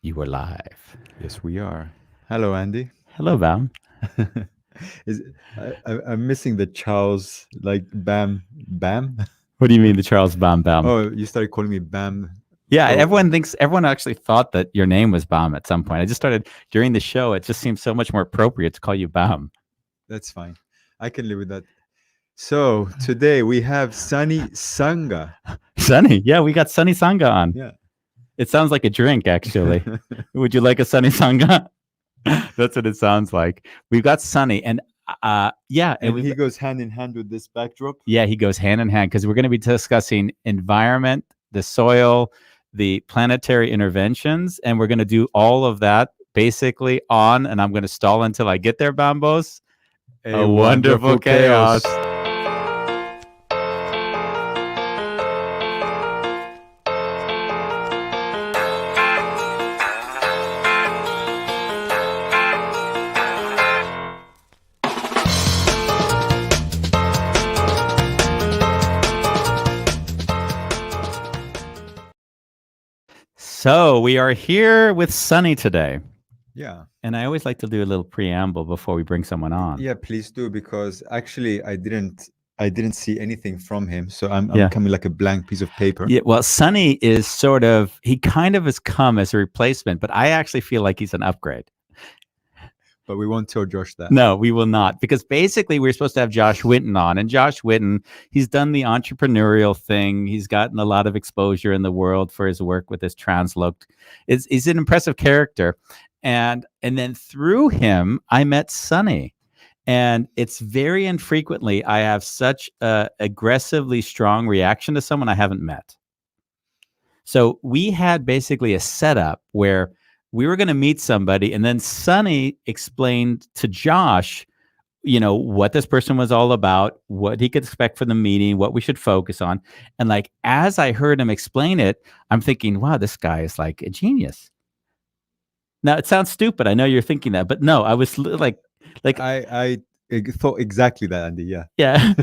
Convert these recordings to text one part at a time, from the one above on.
You were live. Yes, we are. Hello, Andy. Hello, Bam. Is I'm missing the Charles like Bam Bam. What do you mean the Charles Bam Bam? Oh, you started calling me Bam. Yeah, Oh, everyone actually thought that your name was Bam at some point. I just started during the show. It just seems so much more appropriate to call you Bam. that's fine. I can live with that. So today we have Sunny Sangha. Sunny. Yeah, we got Sunny Sangha on. Yeah. It sounds like a drink, actually. Would you like a Sunny Sangha? That's what it sounds like. We've got Sunny, and yeah, and he goes hand in hand with this backdrop. Yeah, he goes hand in hand because we're going to be discussing environment, the soil, the planetary interventions, and we're going to do all of that basically on, and I'm going to stall until I get there, Bambos. A wonderful chaos. So we are here with Sunny today. Yeah. And I always like to do a little preamble before we bring someone on. Yeah, please do, because actually I didn't see anything from him, so I'm Yeah. coming like a blank piece of paper. Yeah, well, Sunny is he kind of has come as a replacement, but I actually feel like he's an upgrade. But we won't tell Josh that. No, we will not, because basically we're supposed to have Josh Whitten on, and Josh Whitten, he's done the entrepreneurial thing. He's gotten a lot of exposure in the world for his work with this transloc. He's an impressive character, and then through him, I met Sunny. And it's very infrequently I have such a aggressively strong reaction to someone I haven't met. So we had basically a setup where we were going to meet somebody, and then Sunny explained to Josh, what this person was all about, what he could expect from the meeting, what we should focus on. And like, as I heard him explain it, I'm thinking, wow, this guy is like a genius. Now it sounds stupid. I know you're thinking that, but no, I was like I thought exactly that, Andy. Yeah. Yeah.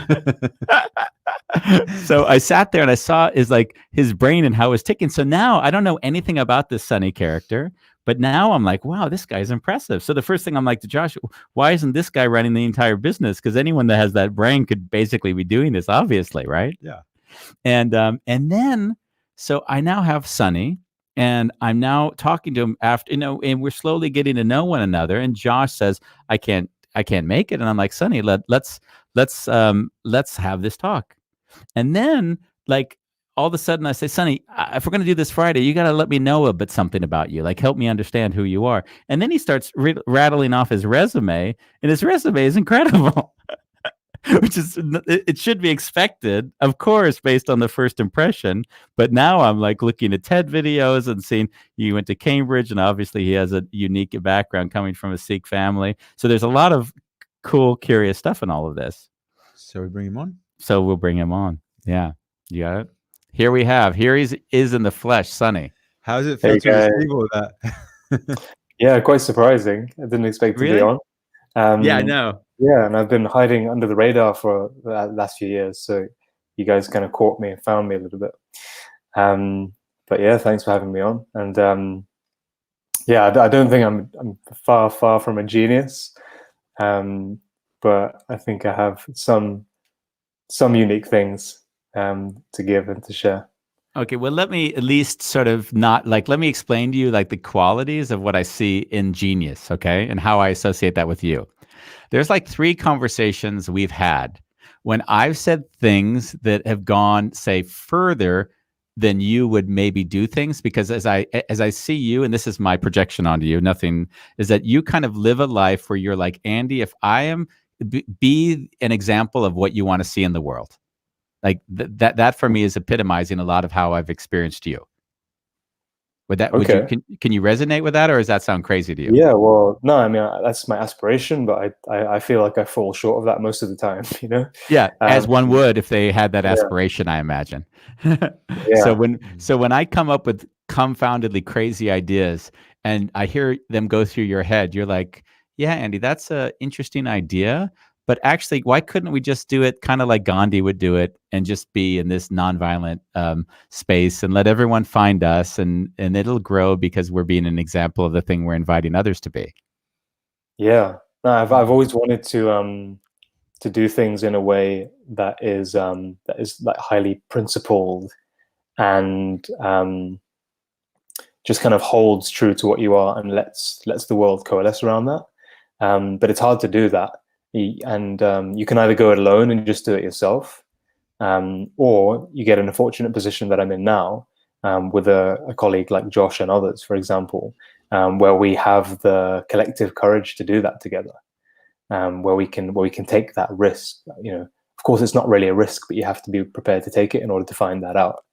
So I sat there and I saw his brain and how it was ticking. So now I don't know anything about this Sunny character, but now I'm like, wow, this guy's impressive. So the first thing I'm like to Josh, why isn't this guy running the entire business? Because anyone that has that brain could basically be doing this, obviously, right? Yeah. And then so I now have Sunny, and I'm now talking to him after, and we're slowly getting to know one another. And Josh says, I can't make it. And I'm like, Sunny, let's have this talk. And then like all of a sudden I say, Sunny, if we're going to do this Friday, you got to let me know a bit something about you, like help me understand who you are. And then he starts rattling off his resume, and his resume is incredible. Which is, it should be expected, of course, based on the first impression. But now I'm like looking at TED videos and seeing he went to Cambridge, and obviously he has a unique background coming from a Sikh family. So there's a lot of cool, curious stuff in all of this. So we bring him on? So we'll bring him on. Yeah. You got it? Here he is in the flesh, Sunny. How does it feel to receive all that? Yeah, quite surprising. I didn't expect to be on. Yeah, I know. Yeah, and I've been hiding under the radar for the last few years, so you guys kind of caught me and found me a little bit. But yeah, thanks for having me on. And yeah, I don't think I'm far from a genius, but I think I have some unique things to give and to share. Okay, well, let me at least sort of let me explain to you like the qualities of what I see in genius, okay, and how I associate that with you. There's like 3 conversations we've had when I've said things that have gone, say, further than you would maybe do things, because as I see you, and this is my projection onto you, nothing, is that you kind of live a life where you're like, Andy, if I am, be an example of what you want to see in the world. Like that for me is epitomizing a lot of how I've experienced you. Would that, okay. Can you resonate with that, or does that sound crazy to you? Yeah, well, no, I mean, that's my aspiration, but I feel like I fall short of that most of the time, Yeah, as one would if they had that aspiration, I imagine. Yeah. So when I come up with confoundedly crazy ideas and I hear them go through your head, you're like, yeah, Andy, that's an interesting idea, But actually, why couldn't we just do it kind of like Gandhi would do it and just be in this nonviolent space and let everyone find us, and it'll grow because we're being an example of the thing we're inviting others to be. Yeah, no, I've always wanted to do things in a way that is like highly principled and just kind of holds true to what you are and lets the world coalesce around that. But it's hard to do that, and you can either go it alone and just do it yourself, or you get in a fortunate position that I'm in now, with a colleague like Josh and others, for example, where we have the collective courage to do that together, where we can take that risk. Of course, it's not really a risk, but you have to be prepared to take it in order to find that out.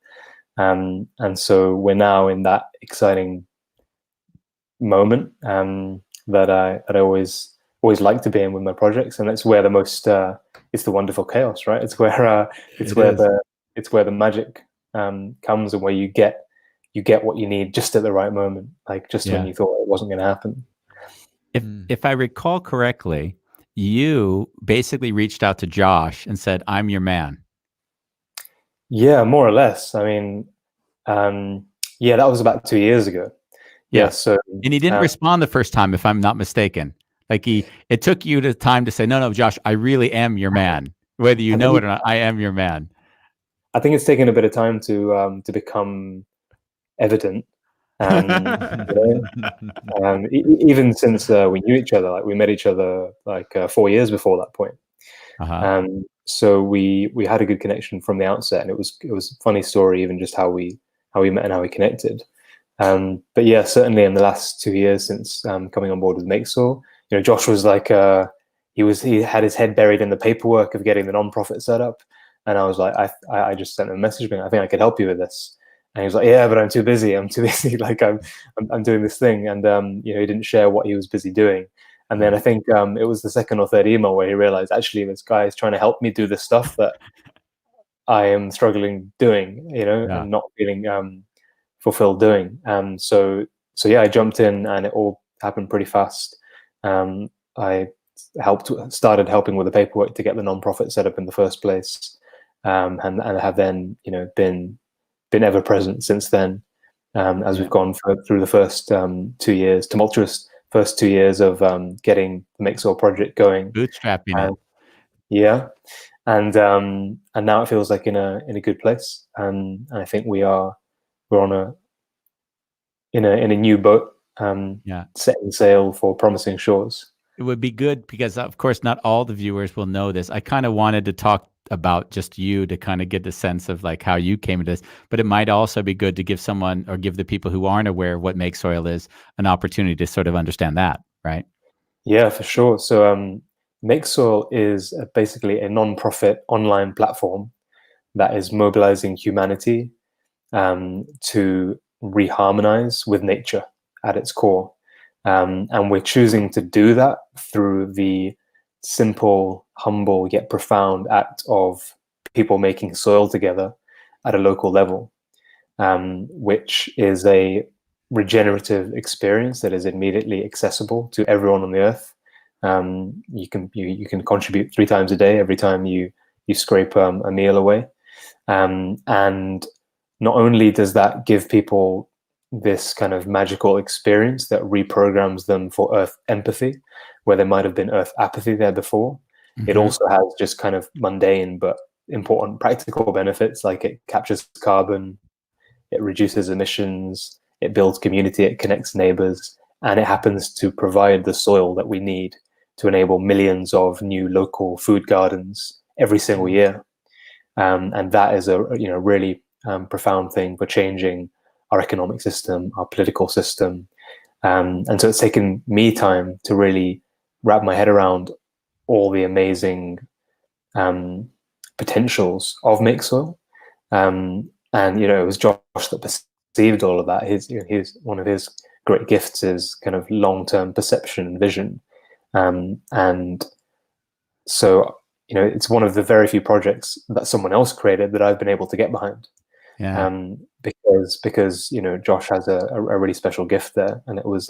And so we're now in that exciting moment that I always like to be in with my projects, and it's where the most it's the wonderful chaos, right? It's where the magic comes, and where you get what you need just at the right moment, like just when you thought it wasn't going to happen. If I recall correctly, you basically reached out to Josh and said, "I'm your man." Yeah, more or less. I mean, that was about 2 years ago. Yeah. So, and he didn't respond the first time, if I'm not mistaken. Like it took you the time to say, no, Josh, I really am your man. Whether you know it or not, I am your man. I think it's taken a bit of time to become evident. Even since we knew each other, like we met each other like 4 years before that point. So we had a good connection from the outset, and it was a funny story, even just how we met and how we connected. But yeah, certainly in the last 2 years since coming on board with Mixel, Josh was like he had his head buried in the paperwork of getting the nonprofit set up, and I was like, I just sent him a message being, I think I could help you with this. And he was like, yeah, but I'm too busy. Like I'm doing this thing. And, he didn't share what he was busy doing. And then I think it was the second or third email where he realized, actually, this guy is trying to help me do the stuff that I am struggling doing, and not feeling fulfilled doing. So yeah, I jumped in, and it all happened pretty fast. I started helping with the paperwork to get the nonprofit set up in the first place. And I have then, been ever present since then, as we've gone through the first 2 years, tumultuous first 2 years of getting the Mixel project going, bootstrapping it. Yeah, and now it feels like in a good place, and I think we're on in a new boat, setting sail for promising shores. It would be good because, of course, not all the viewers will know this. I kind of wanted to talk about just you to kind of get the sense of like how you came to this, but it might also be good to give someone, or give the people who aren't aware of what Make Soil is, an opportunity to sort of understand that, right? Yeah, for sure. So Make Soil is basically a non-profit online platform that is mobilizing humanity to reharmonize with nature at its core. And we're choosing to do that through the simple, humble, yet profound act of people making soil together at a local level, which is a regenerative experience that is immediately accessible to everyone on the earth. You can contribute 3 times a day every time you scrape a meal away. And not only does that give people this kind of magical experience that reprograms them for earth empathy, where there might have been earth apathy there before, it also has just kind of mundane but important practical benefits, like it captures carbon, it reduces emissions, it builds community, it connects neighbors, and it happens to provide the soil that we need to enable millions of new local food gardens every single year. And that is a really profound thing for changing our economic system, our political system. And so it's taken me time to really wrap my head around all the amazing potentials of Make Soil. And it was Josh that perceived all of that. His one of his great gifts is kind of long-term perception and vision. And so it's one of the very few projects that someone else created that I've been able to get behind. Yeah. Because Josh has a really special gift there, and it was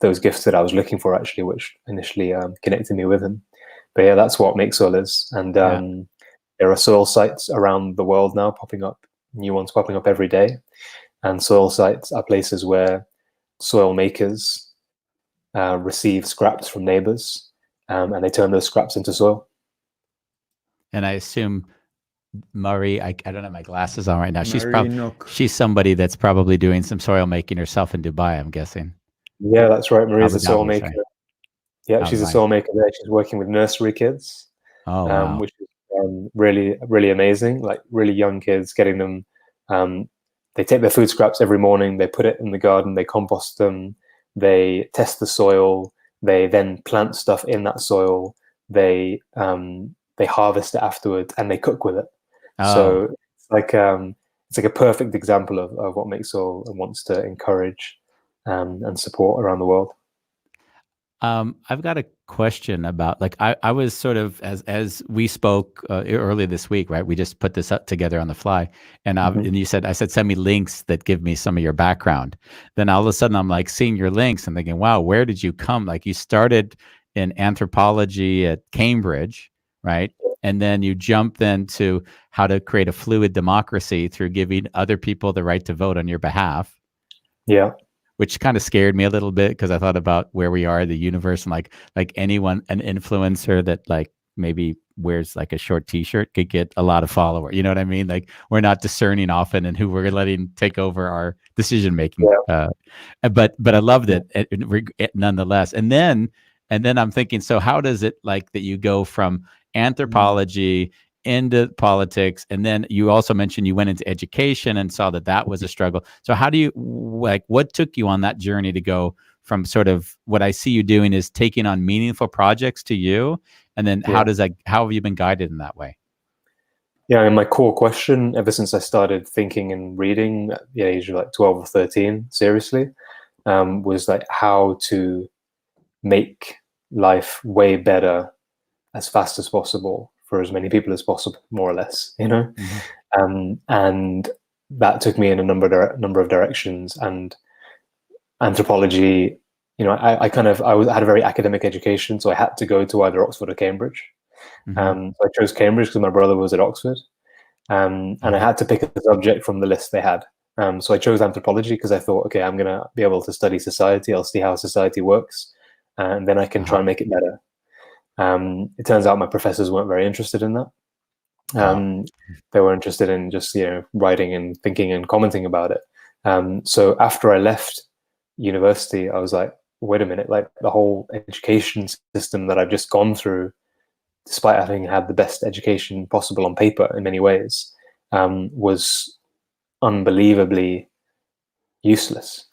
those gifts that I was looking for, actually, which initially connected me with him. yeah, that's what Mixel is. And there are soil sites around the world now popping up, new ones popping up every day. And soil sites are places where soil makers receive scraps from neighbors, and they turn those scraps into soil. And I assume Murray, I don't have my glasses on right now. Nook. She's somebody that's probably doing some soil making herself in Dubai, I'm guessing. Yeah, that's right. Marie's a soil Dhabi, maker. sorry. Yeah, she's a soil maker there. She's working with nursery kids, wow. which is really, really amazing. Like really young kids, getting them. They take their food scraps every morning. They put it in the garden. They compost them. They test the soil. They then plant stuff in that soil. They harvest it afterwards, and they cook with it. So it's like a perfect example of what Mixel wants to encourage and support around the world. I've got a question about, like, I was sort of, as we spoke earlier this week, right? We just put this up together on the fly, and and I said, send me links that give me some of your background. Then all of a sudden, I'm like seeing your links and thinking, wow, where did you come? Like, you started in anthropology at Cambridge, right? And then you jump then to how to create a fluid democracy through giving other people the right to vote on your behalf. Yeah. Which kind of scared me a little bit, because I thought about where we are in the universe, and like anyone, an influencer that like maybe wears like a short t-shirt could get a lot of followers. You know what I mean? Like, we're not discerning often in who we're letting take over our decision making. Yeah. But I loved it nonetheless. And then I'm thinking, so how does it, like, that you go from anthropology into politics, and then you also mentioned you went into education and saw that was a struggle. So how do you, like, what took you on that journey to go from sort of what I see you doing is taking on meaningful projects to you, and then how have you been guided in that way? Yeah, and my core question ever since I started thinking and reading at the age of like 12 or 13 seriously was like how to make life way better as fast as possible for as many people as possible, more or less, you know. And that took me in a number of directions. And anthropology, you know, I had a very academic education, so I had to go to either Oxford or Cambridge. So I chose Cambridge because my brother was at Oxford, and I had to pick a subject from the list they had. So I chose anthropology because I thought, okay, I'm going to be able to study society. I'll see how society works, and then I can try and make it better. It turns out my professors weren't very interested in that. They were interested in just, you know, writing and thinking and commenting about it. So after I left university, I was like, wait a minute, like the whole education system that I've just gone through, despite having had the best education possible on paper in many ways, was unbelievably useless.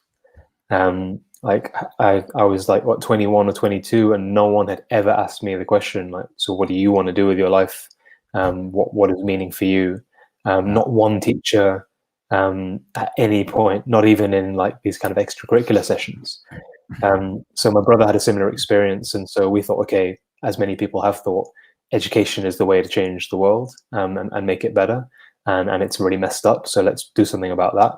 Like I was like, what, 21 or 22, and no one had ever asked me the question, like, so what do you want to do with your life? What is meaning for you? Not one teacher at any point, not even in like these kind of extracurricular sessions. So my brother had a similar experience, and so we thought, okay, as many people have thought, education is the way to change the world and make it better. And it's really messed up, so let's do something about that.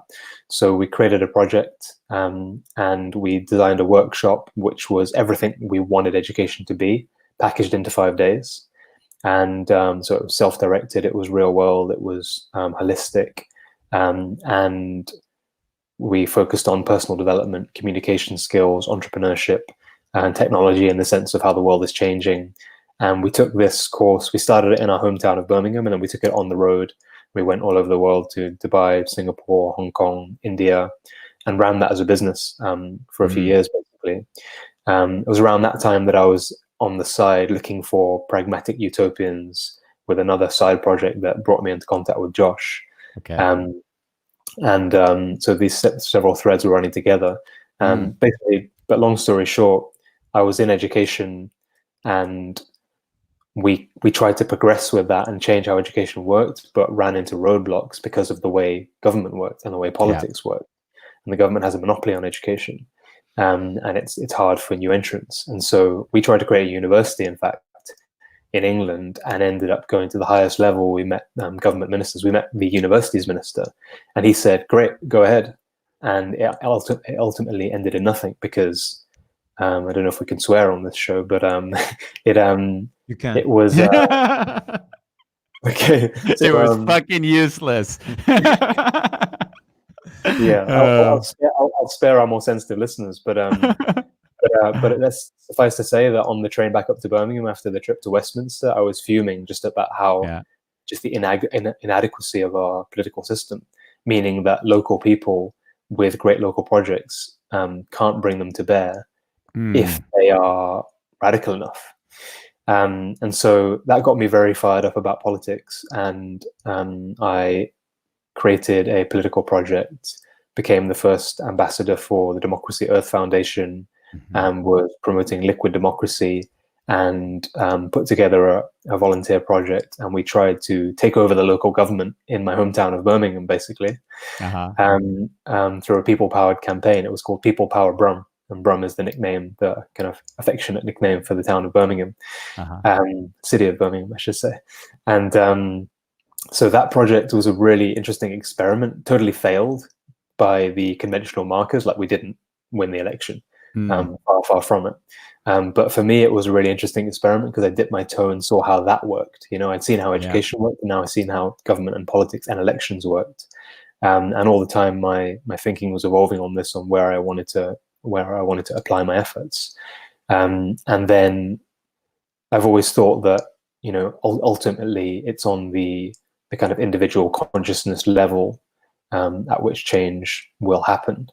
So we created a project, and we designed a workshop which was everything we wanted education to be, packaged into 5 days. And so it was self-directed, it was real world, it was holistic, and we focused on personal development, communication skills, entrepreneurship, and technology in the sense of how the world is changing. And we took this course, we started it in our hometown of Birmingham, and then we took it on the road. We went all over the world to Dubai, Singapore, Hong Kong, India, and ran that as a business for a few years, basically. It was around that time that I was on the side looking for pragmatic utopians with another side project that brought me into contact with Josh. Okay. So these several threads were running together. Basically, but long story short, I was in education, and we tried to progress with that and change how education worked, but ran into roadblocks because of the way government worked and the way politics worked. And the government has a monopoly on education, and it's hard for new entrants. And so we tried to create a university, in fact, in England, and ended up going to the highest level. We met government ministers. We met the university's minister, and he said, "Great, go ahead." And it ultimately ended in nothing because I don't know if we can swear on this show, but it You can. it was okay. It So, was fucking useless. yeah, I'll spare our more sensitive listeners, but let's suffice to say that on the train back up to Birmingham after the trip to Westminster, I was fuming just about how just the inadequacy of our political system, meaning that local people with great local projects can't bring them to bear if they are radical enough. And so that got me very fired up about politics, and I created a political project, became the first ambassador for the Democracy Earth Foundation, and was promoting liquid democracy, and put together a volunteer project, and we tried to take over the local government in my hometown of Birmingham, basically, through a people-powered campaign. It was called People Power Brum, and Brum is the nickname, the kind of affectionate nickname for the town of Birmingham, city of Birmingham, I should say. And so that project was a really interesting experiment, totally failed by the conventional markers, like we didn't win the election, far from it. But for me, it was a really interesting experiment because I dipped my toe and saw how that worked. You know, I'd seen how education worked, and now I've seen how government and politics and elections worked. And all the time, my thinking was evolving on this, on where I wanted to apply my efforts. And then I've always thought that, you know, ultimately it's on the kind of individual consciousness level at which change will happen.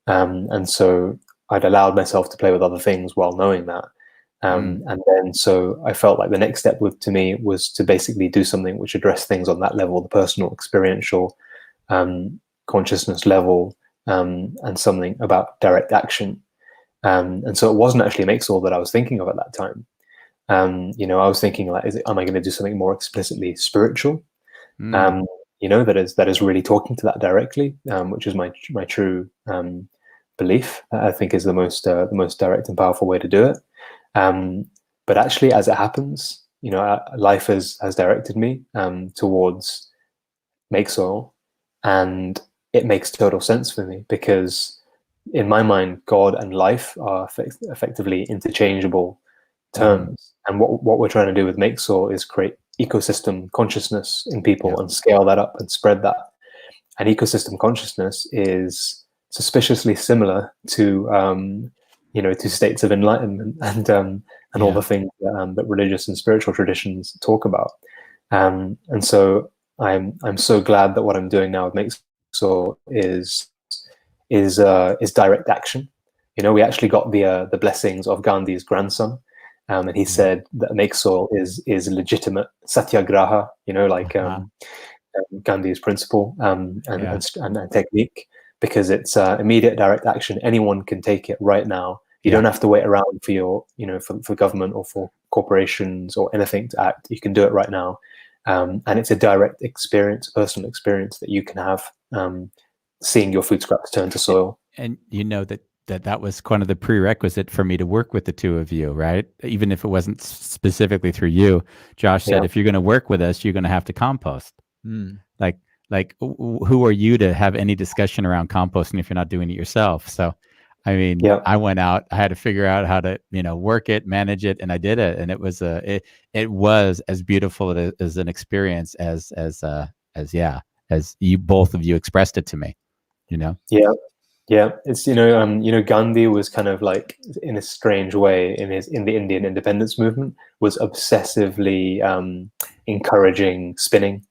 And so I'd allowed myself to play with other things while knowing that. And then so I felt like the next step to me was to basically do something which addressed things on that level, the personal, experiential consciousness level, and something about direct action. And so it wasn't actually Mixel that I was thinking of at that time. You know, I was thinking like, am I going to do something more explicitly spiritual? You know, that is really talking to that directly, which is my true belief. I think is the most direct and powerful way to do it. But actually, as it happens, you know, life has directed me towards Mixel, and it makes total sense for me because, in my mind, God and life are effectively interchangeable terms. And what we're trying to do with Mixel is create ecosystem consciousness in people and scale that up and spread that. And ecosystem consciousness is suspiciously similar to you know, to states of enlightenment and all the things that religious and spiritual traditions talk about. And so I'm so glad that what I'm doing now with Mixel is direct action. You know, we actually got the blessings of Gandhi's grandson. And he said that Mixel is legitimate satyagraha, you know, like Gandhi's principle and technique, because it's immediate direct action. Anyone can take it right now. You don't have to wait around for your, you know, for government or for corporations or anything to act. You can do it right now. And it's a direct experience, personal experience that you can have, seeing your food scraps turn to soil. And you know that was kind of the prerequisite for me to work with the two of you, right? Even if it wasn't specifically through you. Josh said, if you're going to work with us, you're going to have to compost. Like who are you to have any discussion around composting if you're not doing it yourself? So, I mean, I went out, I had to figure out how to, you know, work it, manage it, and I did it. And it was it was as beautiful as an experience as you, both of you, expressed it to me, you know? Yeah, it's you know, Gandhi was kind of like, in a strange way, in the Indian independence movement, was obsessively encouraging spinning,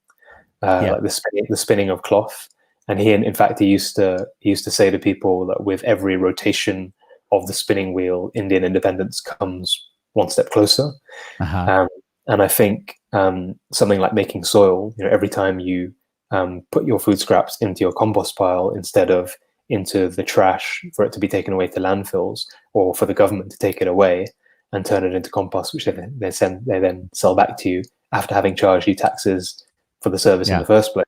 like the spinning of cloth. And he used to say to people that with every rotation of the spinning wheel, Indian independence comes one step closer. And I think something like making soil, you know, every time you put your food scraps into your compost pile instead of into the trash for it to be taken away to landfills, or for the government to take it away and turn it into compost, which they then sell back to you after having charged you taxes for the service in the first place.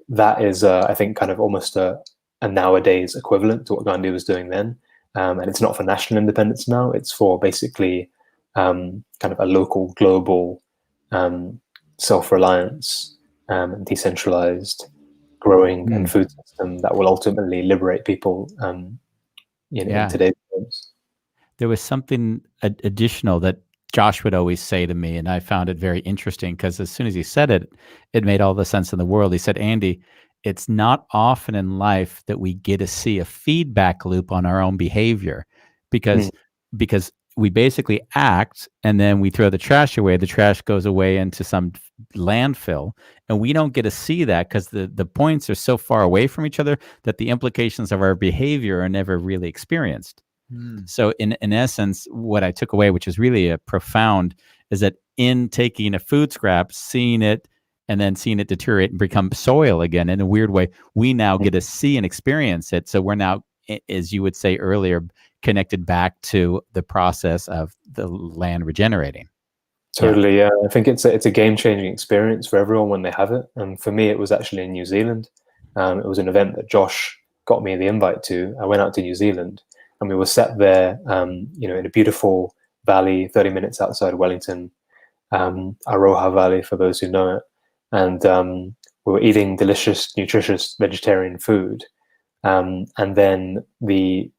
That is, I think, kind of almost a nowadays equivalent to what Gandhi was doing then. And it's not for national independence now; it's for basically kind of a local, global self-reliance and decentralized growing and food system that will ultimately liberate people, you know, in today's terms. there was something additional that Josh would always say to me, and I found it very interesting because as soon as he said it, it made all the sense in the world. He said, Andy, it's not often in life that we get to see a feedback loop on our own behavior because we basically act and then we throw the trash away. The trash goes away into some landfill, and we don't get to see that because the points are so far away from each other that the implications of our behavior are never really experienced. So in essence, what I took away, which is really a profound, is that in taking a food scrap, seeing it, and then seeing it deteriorate and become soil again in a weird way, we now get to see and experience it. So we're now, as you would say earlier, connected back to the process of the land regenerating. Totally, yeah. I think it's a game-changing experience for everyone when they have it. And for me, it was actually in New Zealand. It was an event that Josh got me the invite to. I went out to New Zealand, and we were set there, in a beautiful valley, 30 minutes outside Wellington, Aroha Valley, for those who know it. And we were eating delicious, nutritious vegetarian food. And then the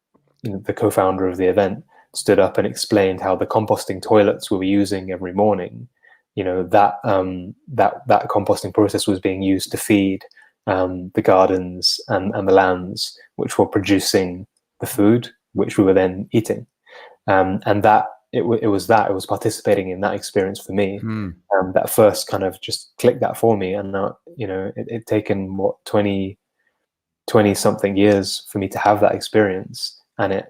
co-founder of the event stood up and explained how the composting toilets we were using every morning, that composting process was being used to feed the gardens and the lands which were producing the food which we were then eating, and that it was participating in that experience for me that first kind of just clicked that for me. And it taken 20 something years for me to have that experience, and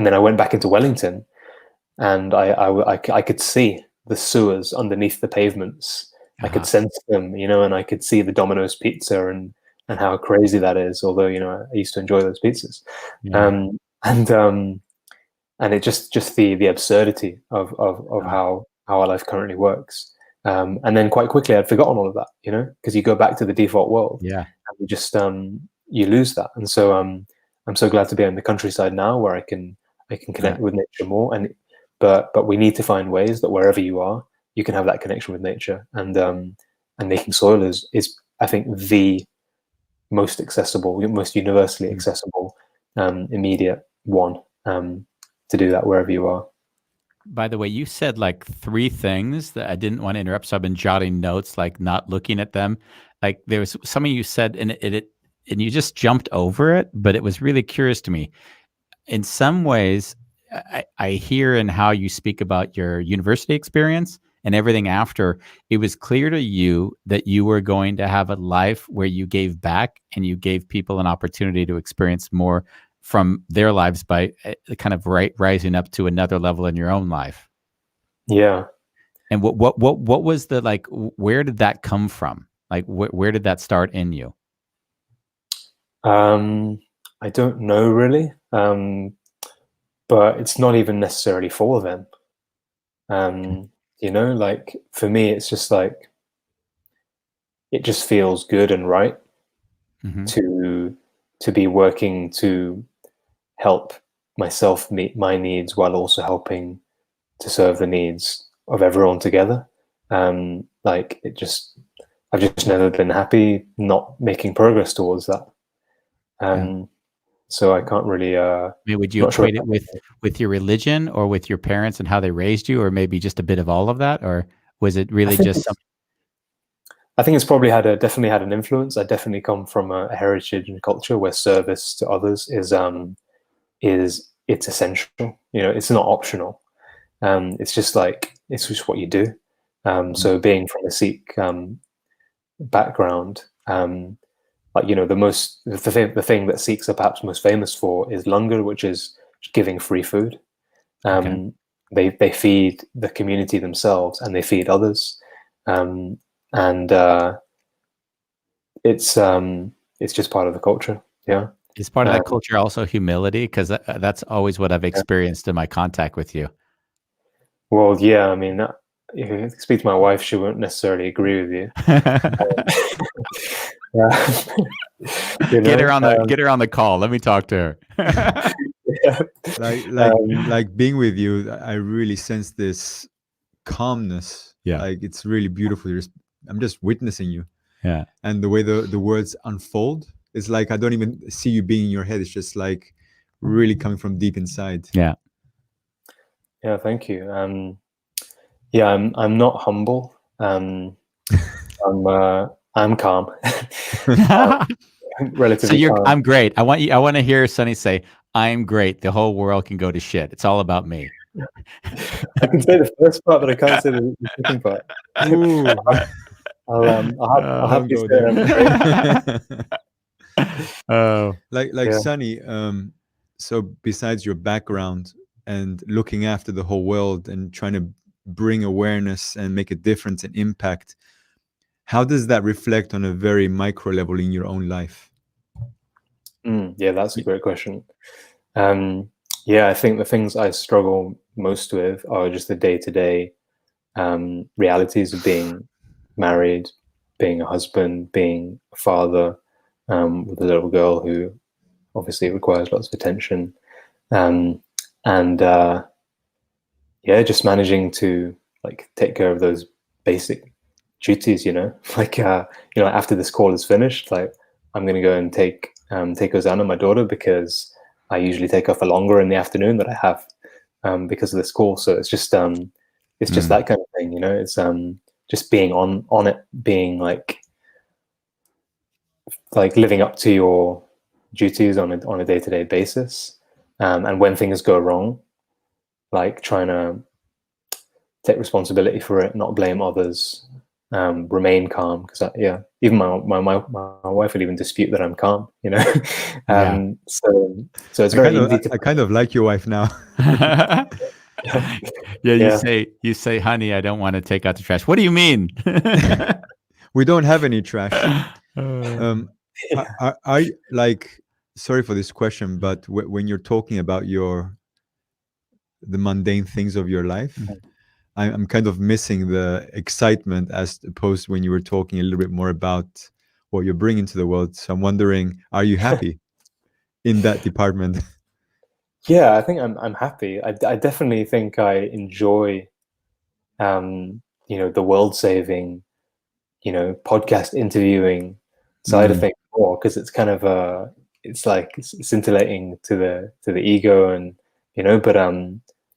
then I went back into Wellington, and I could see the sewers underneath the pavements. I could sense them, and I could see the Domino's pizza and how crazy that is. Although I used to enjoy those pizzas, and it just the absurdity of how our life currently works. And then quite quickly I'd forgotten all of that, because you go back to the default world, and you just you lose that. And so I'm so glad to be in the countryside now, where I can connect with nature more. But we need to find ways that wherever you are, you can have that connection with nature. And making soil is I think the most accessible, most universally accessible, immediate one to do that wherever you are. By the way, you said like 3 things that I didn't want to interrupt, so I've been jotting notes, like not looking at them. Like there was something you said, and and you just jumped over it, but it was really curious to me. In some ways, I hear in how you speak about your university experience and everything after, it was clear to you that you were going to have a life where you gave back and you gave people an opportunity to experience more from their lives by kind of rising up to another level in your own life. Yeah. And what was the, like, where did that come from? Like, where did that start in you? I don't know really, but it's not even necessarily for them. Like for me, it's just like, it just feels good and right to be working to help myself meet my needs while also helping to serve the needs of everyone together. Like I've just never been happy not making progress towards that. So I can't really. Maybe would you equate it with your religion or with your parents and how they raised you, or maybe just a bit of all of that, or was it really just something? I think it's probably definitely had an influence. I definitely come from a heritage and culture where service to others is it's essential. It's not optional. It's just what you do. So being from a Sikh background, the thing that Sikhs are perhaps most famous for is langar, which is giving free food. They feed the community themselves and they feed others, and it's just part of the culture. Yeah, is part of that culture also humility? Because that's always what I've experienced in my contact with you. Well, yeah, I mean, if you speak to my wife, she won't necessarily agree with you. Get her on the call. Let me talk to her. Like being with you, I really sense this calmness. Yeah, like it's really beautiful. I'm just witnessing you. Yeah, and the way the words unfold, it's like I don't even see you being in your head. It's just like really coming from deep inside. Yeah. Yeah, thank you. Yeah, I'm not humble. I'm calm. So Relatively calm. I'm great. I want to hear Sunny say, I'm great. The whole world can go to shit. It's all about me. I can say the first part, but I can't say the second part. Ooh. I'll Don't happily go say I'm great. there. Oh, like Yeah. Sunny, so besides your background and looking after the whole world and trying to bring awareness and make a difference and impact, how does that reflect on a very micro level in your own life? Yeah, that's a great question. Yeah, I think the things I struggle most with are just the day-to-day realities of being married, being a husband, being a father with a little girl who obviously requires lots of attention, and yeah, just managing to like take care of those basic duties. Like after this call is finished, like I'm gonna go and take Ozana, my daughter, because I usually take her for longer in the afternoon that I have because of this call. So it's just that kind of thing. It's just being on it, being like living up to your duties on a day-to-day basis, and when things go wrong, like trying to take responsibility for it, not blame others, remain calm, because even my wife would even dispute that I'm calm. Yeah. So it's very easy to. I kind of like your wife now. Yeah, you say, honey, I don't want to take out the trash. What do you mean? We don't have any trash. I like, sorry for this question, but when you're talking about the mundane things of your life, I'm kind of missing the excitement as opposed when you were talking a little bit more about what you're bringing to the world. So I'm wondering, are you happy in that department? Yeah, I think I'm happy. I definitely think I enjoy, the world saving, podcast interviewing side of things more, because it's kind of it's like it's scintillating to the ego, and but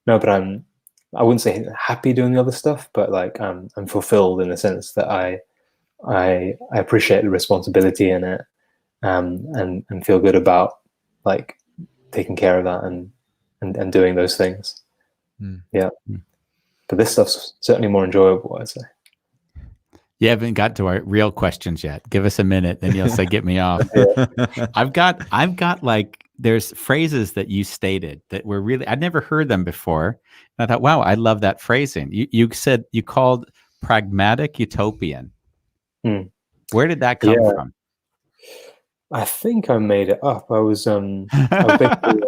no, but I wouldn't say happy doing the other stuff, but like I'm fulfilled in the sense that I appreciate the responsibility in it, and feel good about like taking care of that and doing those things. Yeah, but this stuff's certainly more enjoyable, I'd say. You haven't got to our real questions yet. Give us a minute, then you'll say, "Get me off." I've got like there's phrases that you stated that were really I'd never heard them before. And I thought, wow, I love that phrasing. You said you called pragmatic utopian. Where did that come from? I think I made it up. I was basically,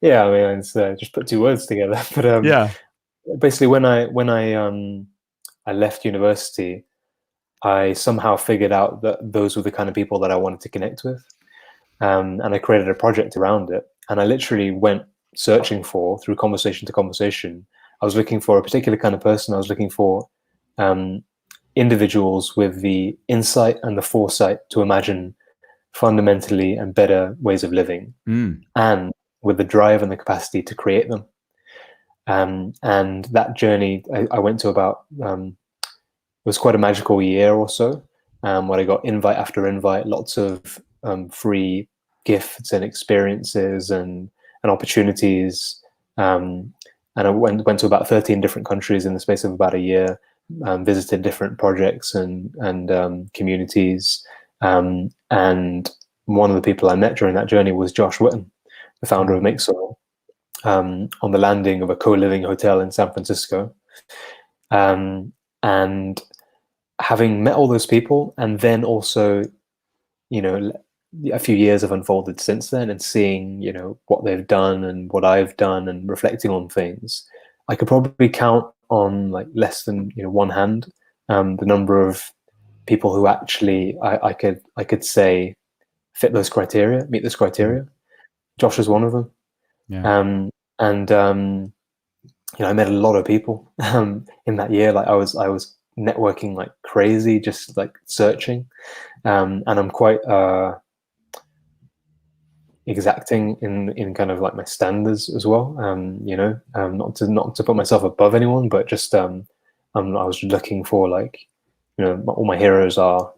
yeah. I mean, it's just put two words together. But basically, when I left university, I somehow figured out that those were the kind of people that I wanted to connect with, and I created a project around it. And I literally went searching through conversation to conversation. I was looking for a particular kind of person. I was looking for individuals with the insight and the foresight to imagine fundamentally and better ways of living, and with the drive and the capacity to create them. And that journey I went to about it was quite a magical year or so, where I got invite after invite, lots of free gifts and experiences and opportunities, and I went to about 13 different countries in the space of about a year, visited different projects and communities, and one of the people I met during that journey was Josh Witten, the founder of Mixel, on the landing of a co-living hotel in San Francisco. And having met all those people, and then also, a few years have unfolded since then, and seeing, what they've done and what I've done and reflecting on things, I could probably count on like less than one hand the number of people who actually I could say fit those criteria, meet this criteria. Josh is one of them. I met a lot of people in that year. Like I was networking like crazy, just like searching, and I'm quite exacting in kind of like my standards as well. Not to put myself above anyone, but just I was looking for, like, all my heroes are,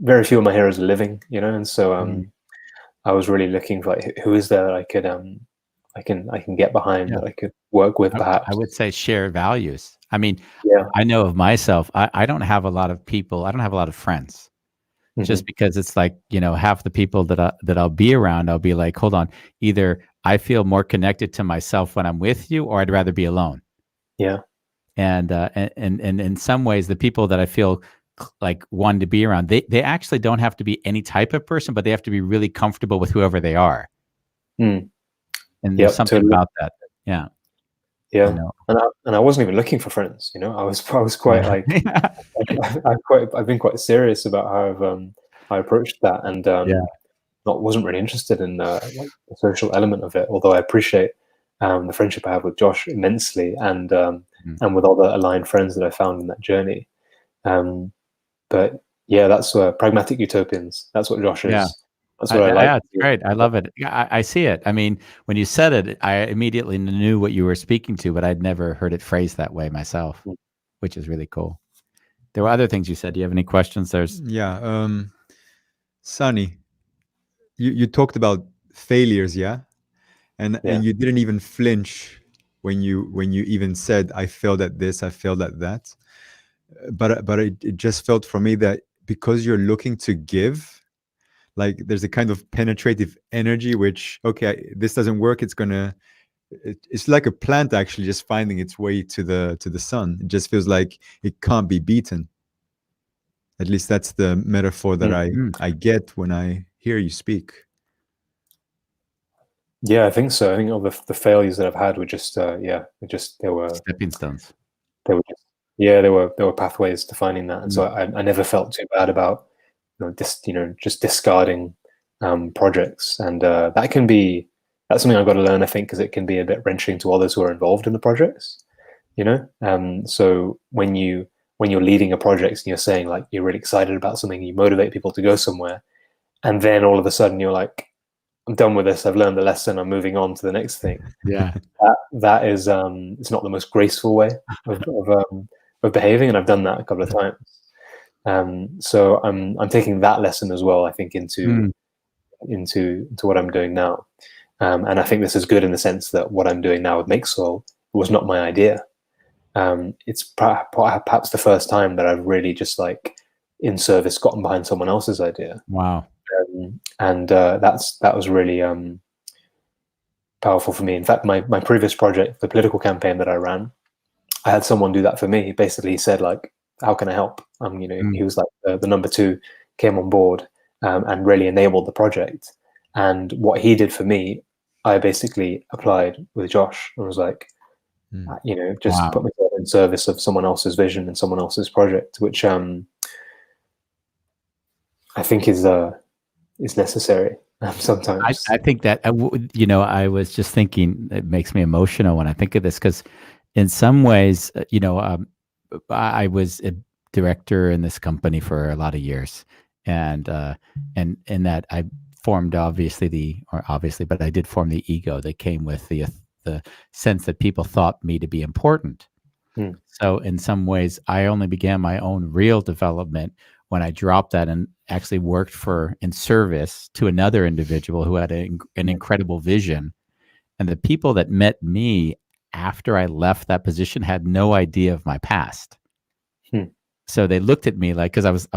very few of my heroes are living, and so I was really looking for, like, who is there that I could I can get behind, Yeah. that I could work with, perhaps. I would say share values. I mean, Yeah. I know of myself, I don't have a lot of people, I don't have a lot of friends. Just because it's like, half the people that I'll be around, I'll be like, hold on, either I feel more connected to myself when I'm with you, or I'd rather be alone. Yeah. And in some ways, the people that I feel like one to be around, they actually don't have to be any type of person, but they have to be really comfortable with whoever they are. And there's something totally about that. Yeah. Yeah. And I wasn't even looking for friends, I was quite like, I've been quite serious about how I approached that, and wasn't really interested in like the social element of it, although I appreciate the friendship I have with Josh immensely, and with all the aligned friends that I found in that journey. But yeah, that's pragmatic utopians. That's what Josh is. Yeah. That's what I like. Yeah, it's great. I love it. I see it. I mean, when you said it, I immediately knew what you were speaking to, but I'd never heard it phrased that way myself, which is really cool. There were other things you said. Do you have any questions? Sunny, you talked about failures, and you didn't even flinch when you even said, I failed at this, I failed at that. But it just felt for me that because you're looking to give, like, there's a kind of penetrative energy, which, okay, this doesn't work, it's like a plant actually just finding its way to the sun. It just feels like it can't be beaten. At least that's the metaphor that I get when I hear you speak. Yeah, I think so. I think all the failures that I've had were just they were stepping stones. They were pathways to finding that, and so I never felt too bad about just discarding projects, and that's something I've got to learn, I think, because it can be a bit wrenching to others who are involved in the projects. So when you're leading a project and you're saying, like, you're really excited about something, you motivate people to go somewhere, and then all of a sudden you're like, I'm done with this, I've learned the lesson, I'm moving on to the next thing. Yeah. That is it's not the most graceful way of behaving, and I've done that a couple of times. So I'm taking that lesson as well, I think, into what I'm doing now. And I think this is good in the sense that what I'm doing now with Mixel was not my idea. It's perhaps the first time that I've really just, like, in service, gotten behind someone else's idea. Wow. And that was really powerful for me. In fact, my previous project, the political campaign that I ran, I had someone do that for me. Basically, he said, like, how can I help? He was like the number two, came on board and really enabled the project. And what he did for me, I basically applied with Josh and was like, just put myself in service of someone else's vision and someone else's project, which I think is necessary sometimes. I think that, I was just thinking, it makes me emotional when I think of this, because in some ways, I was a director in this company for a lot of years, and in that I formed but I did form the ego that came with the sense that people thought me to be important. So in some ways, I only began my own real development when I dropped that and actually worked in service to another individual who had an incredible vision. And the people that met me after I left that position had no idea of my past. So they looked at me like, because I was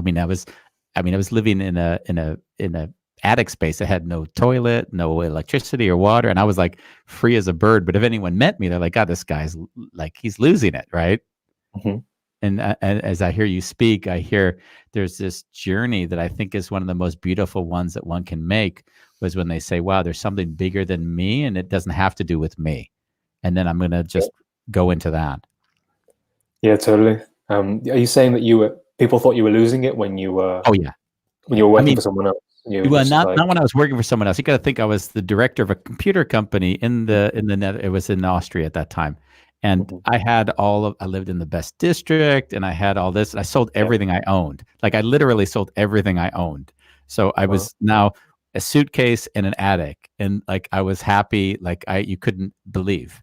living in a attic space that had no toilet, no electricity or water, and I was like free as a bird. But if anyone met me, they're like, God, this guy's like, he's losing it, right? And as I hear you speak, I hear there's this journey that I think is one of the most beautiful ones that one can make, was when they say, wow, there's something bigger than me, and it doesn't have to do with me. And then I'm going to just go into that. Yeah, totally. Are you saying that people thought you were losing it when you were? Oh yeah. When you were working for someone else. Well, not when I was working for someone else. You got to think I was the director of a computer company in the it was in Austria at that time, and I lived in the best district, and I had all this. I sold everything I owned. Like, I literally sold everything I owned. So I was now a suitcase and an attic, and like I was happy, like you couldn't believe.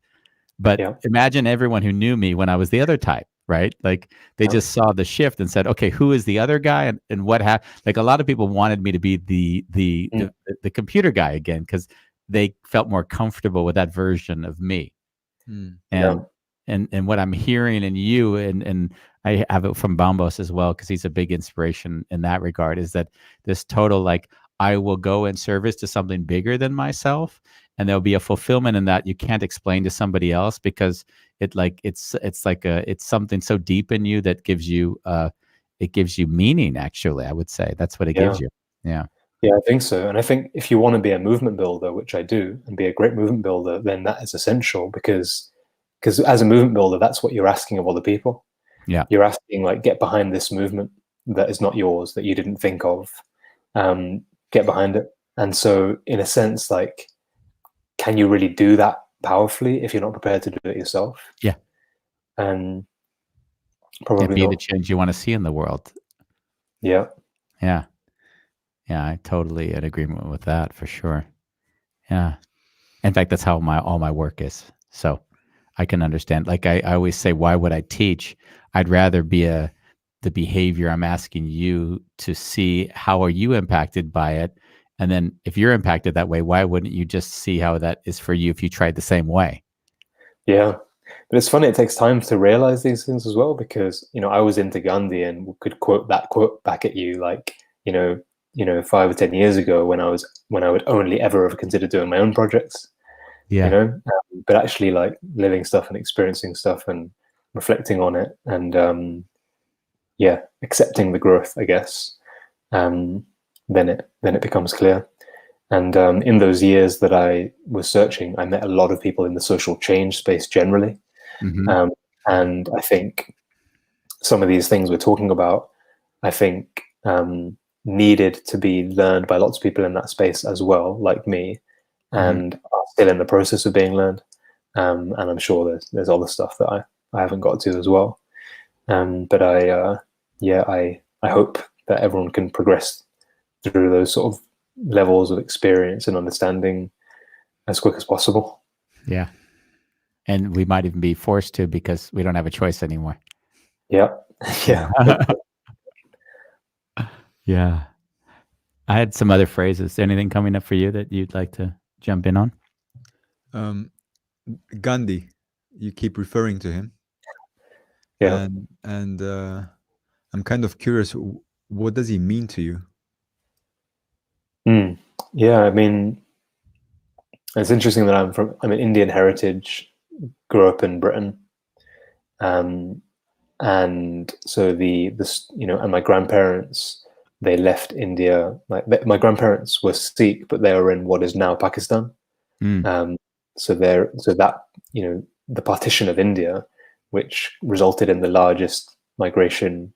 But Yeah. imagine everyone who knew me when I was the other type, right? Like they just saw the shift and said, okay, who is the other guy, and what happened? Like a lot of people wanted me to be the computer guy again, because they felt more comfortable with that version of me. Mm. And and what I'm hearing in you, and I have it from Bambos as well, because he's a big inspiration in that regard, is that this total, like, I will go in service to something bigger than myself, and there'll be a fulfillment in that you can't explain to somebody else, because it's something so deep in you that gives you it gives you meaning. Actually, I would say that's what it gives you. Yeah. Yeah, I think so. And I think if you want to be a movement builder, which I do, and be a great movement builder, then that is essential, because as a movement builder, that's what you're asking of other people. Yeah. You're asking, like, get behind this movement that is not yours, that you didn't think of. Get behind it. And so, in a sense, like, can you really do that powerfully if you're not prepared to do it yourself? Yeah. And probably be not. the change you want to see in the world. Yeah. Yeah. Yeah, I totally in agreement with that, for sure. Yeah. In fact, that's how all my work is. So I can understand. Like I always say, why would I teach? I'd rather be the behavior I'm asking you to see, how are you impacted by it? And then if you're impacted that way, why wouldn't you just see how that is for you if you tried the same way? Yeah. But it's funny, it takes time to realize these things as well, because, I was into Gandhi and could quote that quote back at you, like, 5 or 10 years ago, when I would only ever have considered doing my own projects. Yeah. But actually, like, living stuff and experiencing stuff and reflecting on it, and accepting the growth, I guess, then it becomes clear. And in those years that I was searching, I met a lot of people in the social change space generally. Mm-hmm. And I think some of these things we're talking about, I think, needed to be learned by lots of people in that space as well, like me, and are still in the process of being learned. And I'm sure there's other stuff that I haven't got to as well. But I hope that everyone can progress through those sort of levels of experience and understanding as quick as possible. Yeah. And we might even be forced to, because we don't have a choice anymore. Yeah. Yeah. Yeah. I had some other phrases. Anything coming up for you that you'd like to jump in on? Gandhi, you keep referring to him. Yeah. And I'm kind of curious, what does he mean to you? Yeah, I mean, it's interesting that I'm an Indian heritage, grew up in Britain, and so and my grandparents, they left India. My grandparents were Sikh, but they were in what is now Pakistan. So that the partition of India, which resulted in the largest migration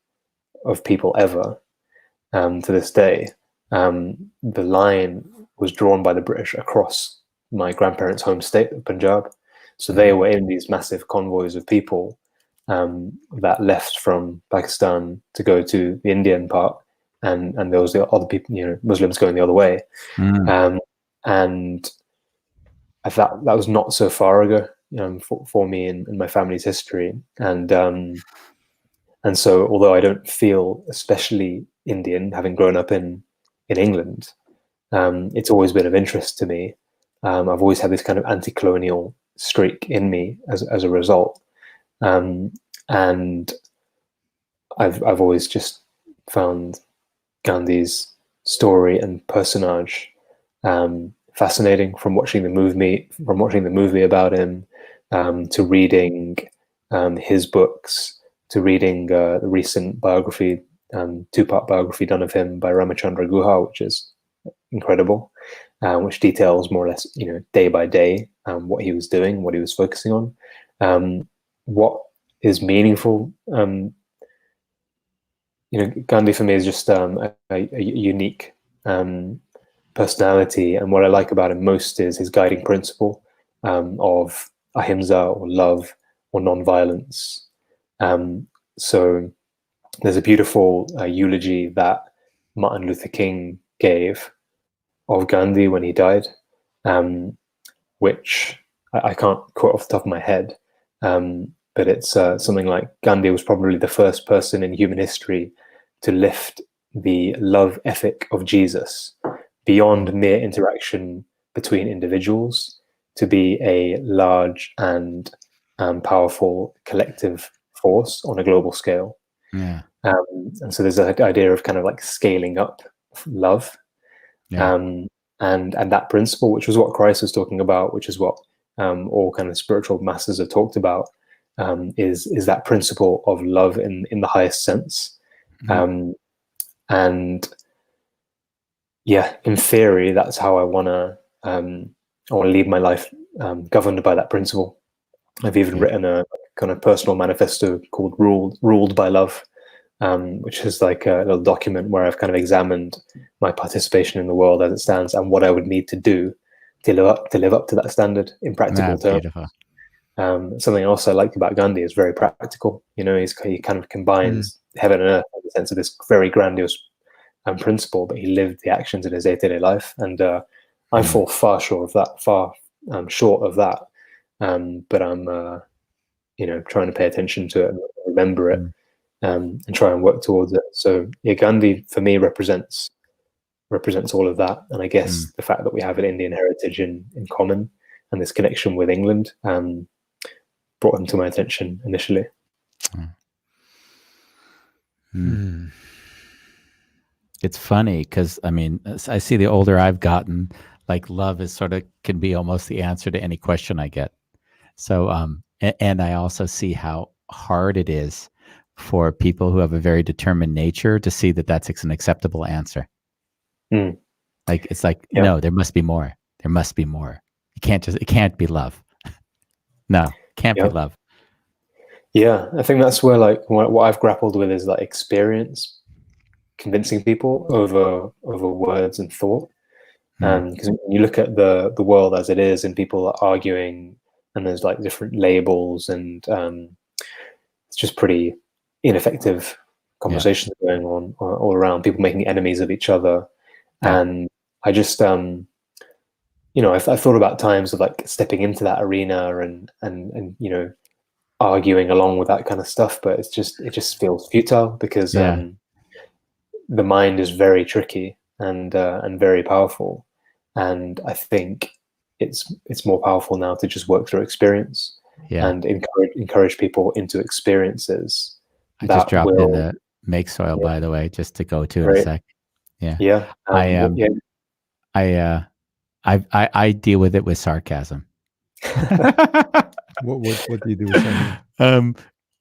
of people ever, to this day, the line was drawn by the British across my grandparents' home state of Punjab. So they were in these massive convoys of people that left from Pakistan to go to the Indian part, and there was the other people, Muslims going the other way. And I thought that was not so far ago, for me in my family's history. And so, although I don't feel especially Indian, having grown up in England, it's always been of interest to me. I've always had this kind of anti-colonial streak in me as a result, and I've always just found Gandhi's story and personage fascinating. From watching the movie about him, to reading his books, to reading the recent biography, 2-part biography done of him by Ramachandra Guha, which is incredible, which details more or less, day by day, what he was doing, what he was focusing on, what is meaningful. Gandhi for me is just a unique personality, and what I like about him most is his guiding principle of ahimsa, or love, or nonviolence. So there's a beautiful eulogy that Martin Luther King gave of Gandhi when he died, which I can't quote off the top of my head, but it's something like Gandhi was probably the first person in human history to lift the love ethic of Jesus beyond mere interaction between individuals to be a large and powerful collective force on a global scale. Yeah. And so there's an idea of kind of like scaling up love. Yeah. And that principle, which was what Christ was talking about, which is what all kind of spiritual masters have talked about, is that principle of love in the highest sense. And yeah, in theory, that's how I want to lead my life, governed by that principle. I've even written a kind of personal manifesto called Ruled by Love, which is like a little document where I've kind of examined my participation in the world as it stands and what I would need to do to live up to that standard in practical terms. Beautiful. Something else I like about Gandhi is very practical. You know, he kind of combines heaven and earth in the sense of this very grandiose principle, but he lived the actions in his day-to-day life. And I fall far short of that. But I'm, trying to pay attention to it and remember it, and try and work towards it. So yeah, Gandhi for me represents all of that. And I guess the fact that we have an Indian heritage in common and this connection with England brought him to my attention initially. It's funny because, I mean, I see the older I've gotten, like love is sort of can be almost the answer to any question I get. So, and I also see how hard it is for people who have a very determined nature to see that that's an acceptable answer. Like, it's like, no, there must be more. There must be more. It can't be love. No, it can't be love. Yeah, I think that's where like what I've grappled with is like experience convincing people over words and thought. Because when you look at the world as it is and people are arguing and there's like different labels and it's just pretty ineffective conversations going on all around, people making enemies of each other. And I just I thought about times of like stepping into that arena and arguing along with that kind of stuff, but it just feels futile because the mind is very tricky and very powerful, and I think it's more powerful now to just work through experience and encourage people into experiences. I just dropped in the make soil, by the way, just to go to in a sec. I deal with it with sarcasm. What do you do with Sonny?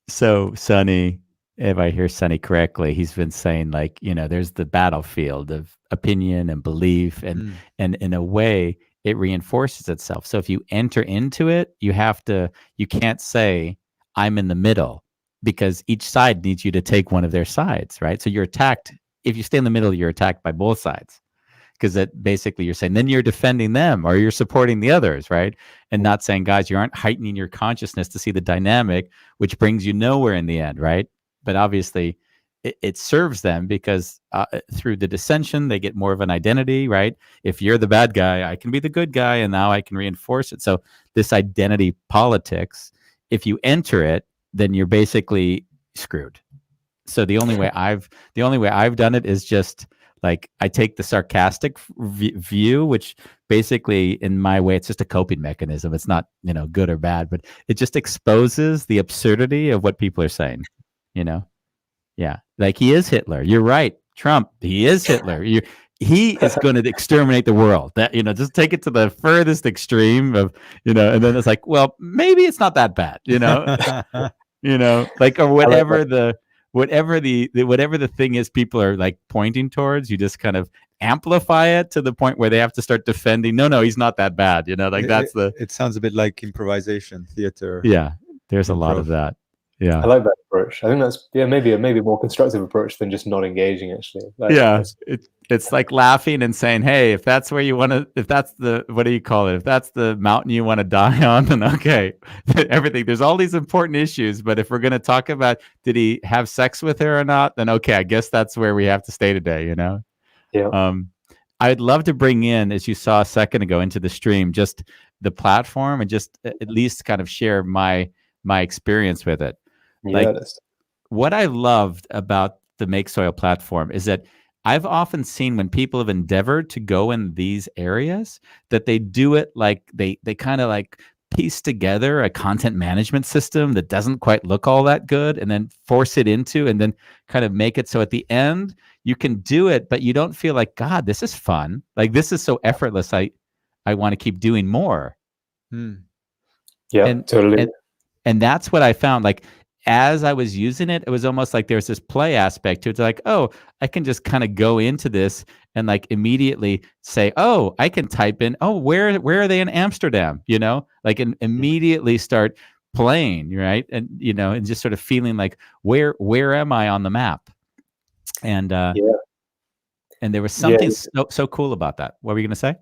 So Sonny, if I hear Sonny correctly, he's been saying like, there's the battlefield of opinion and belief, and in a way it reinforces itself. So if you enter into it, you can't say I'm in the middle, because each side needs you to take one of their sides, right? So you're attacked. If you stay in the middle, you're attacked by both sides, because that basically you're saying then you're defending them or you're supporting the others, right? And not saying, guys, you aren't heightening your consciousness to see the dynamic, which brings you nowhere in the end, right? But obviously it serves them because through the dissension, they get more of an identity, right? If you're the bad guy, I can be the good guy, and now I can reinforce it. So this identity politics, if you enter it, then you're basically screwed. So the only way I've done it is just like I take the sarcastic view, which basically in my way, it's just a coping mechanism. It's not, good or bad, but it just exposes the absurdity of what people are saying, Yeah. Like he is Hitler. You're right. Trump, he is Hitler. He is going to exterminate the world. That, just take it to the furthest extreme of, and then it's like, well, maybe it's not that bad, like, or whatever whatever the thing is people are like pointing towards, you just kind of amplify it to the point where they have to start defending. No, he's not that bad. It sounds a bit like improvisation theater. Yeah. There's a lot of that. Yeah. I like that approach. I think that's maybe a more constructive approach than just not engaging, actually. It's like laughing and saying, hey, if that's where you want to, if that's the, what do you call it? If that's the mountain you want to die on, then okay. Everything. There's all these important issues, but if we're going to talk about, did he have sex with her or not? Then okay, I guess that's where we have to stay today, Yeah. I'd love to bring in, as you saw a second ago into the stream, just the platform and just at least kind of share my experience with it. Like, what I loved about the Make Soil platform is that I've often seen when people have endeavored to go in these areas that they do it like they kind of like piece together a content management system that doesn't quite look all that good and then force it into and then kind of make it so at the end you can do it, but you don't feel like, God, this is fun. Like, this is so effortless. I want to keep doing more. Yeah, totally. And that's what I found. Like, as I was using it, it was almost like there's this play aspect to it. It's like, oh, I can just kind of go into this and like immediately say, oh, I can type in, oh, where are they in Amsterdam? You know, like, and immediately start playing, right? And, you know, and just sort of feeling like, where am I on the map? And and there was something so cool about that. What were you going to say?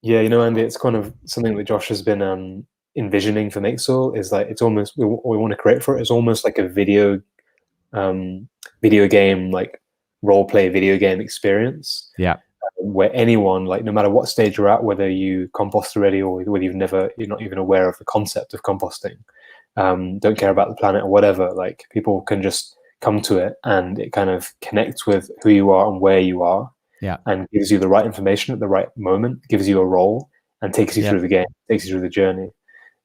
Yeah, you know, Andy, it's kind of something that Josh has been envisioning for Mixel. Is like, it's almost, we want to create for it is almost like a video game, like role play video game experience. Yeah. Where anyone, like, no matter what stage you're at, whether you compost already or whether you're not even aware of the concept of composting, don't care about the planet or whatever, like, people can just come to it and it kind of connects with who you are and where you are. Yeah. And gives you the right information at the right moment, gives you a role and takes you through the game, takes you through the journey.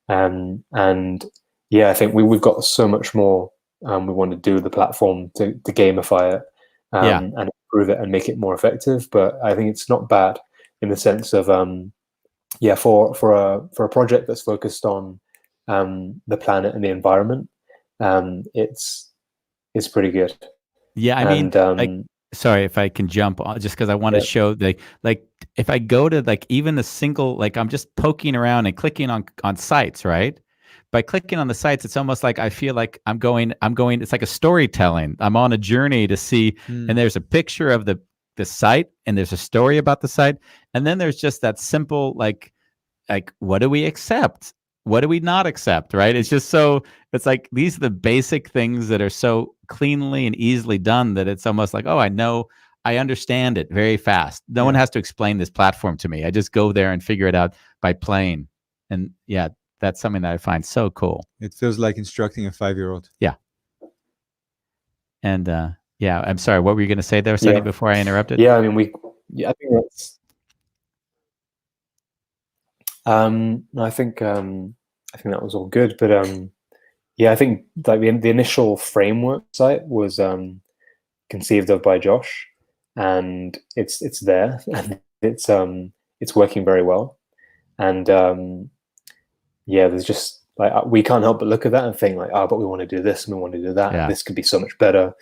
And yeah, I think we've got so much more we want to do with the platform to gamify it and improve it and make it more effective. But I think it's not bad in the sense of for a project that's focused on the planet and the environment, it's pretty good. Yeah, I mean, sorry if I can jump on, just because I want to show like if I go to like even a single, like I'm just poking around and clicking on sites, right? By clicking on the sites, it's almost like I feel like I'm going, it's like a storytelling. I'm on a journey to see, and there's a picture of the site and there's a story about the site. And then there's just that simple, like what do we accept? What do we not accept, right? It's just so, it's like, these are the basic things that are so cleanly and easily done that it's almost like, oh, I understand it very fast. No one has to explain this platform to me. I just go there and figure it out by playing. And yeah, that's something that I find so cool. It feels like instructing a 5-year-old. Yeah. And I'm sorry, what were you going to say there, Sunny, before I interrupted? Yeah, I mean, I think that's, I think that was all good, but I think like the initial framework site was conceived of by Josh, and it's there, and it's working very well, and there's just like, we can't help but look at that and think like, but we want to do this and we want to do that. And this could be so much better,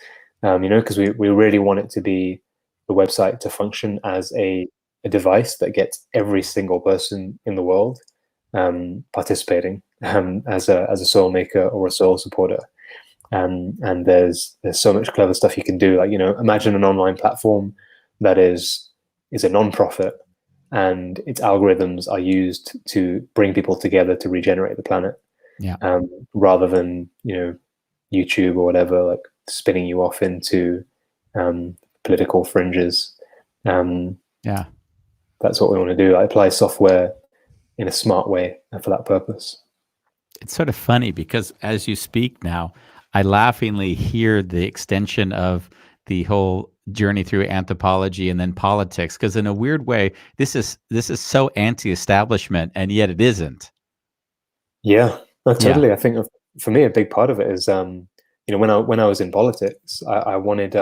because we really want it to be the website to function as a device that gets every single person in the world participating as a soil maker or a soil supporter. And there's so much clever stuff you can do. Like, imagine an online platform that is a non-profit, and its algorithms are used to bring people together to regenerate the planet. Yeah. Rather than YouTube or whatever, like spinning you off into political fringes. That's what we want to do. I apply software in a smart way for that purpose. It's sort of funny because as you speak now, I laughingly hear the extension of the whole journey through anthropology and then politics, because in a weird way, this is so anti-establishment, and yet it isn't. Yeah, no, totally. Yeah. I think for me, a big part of it is, when I was in politics, I wanted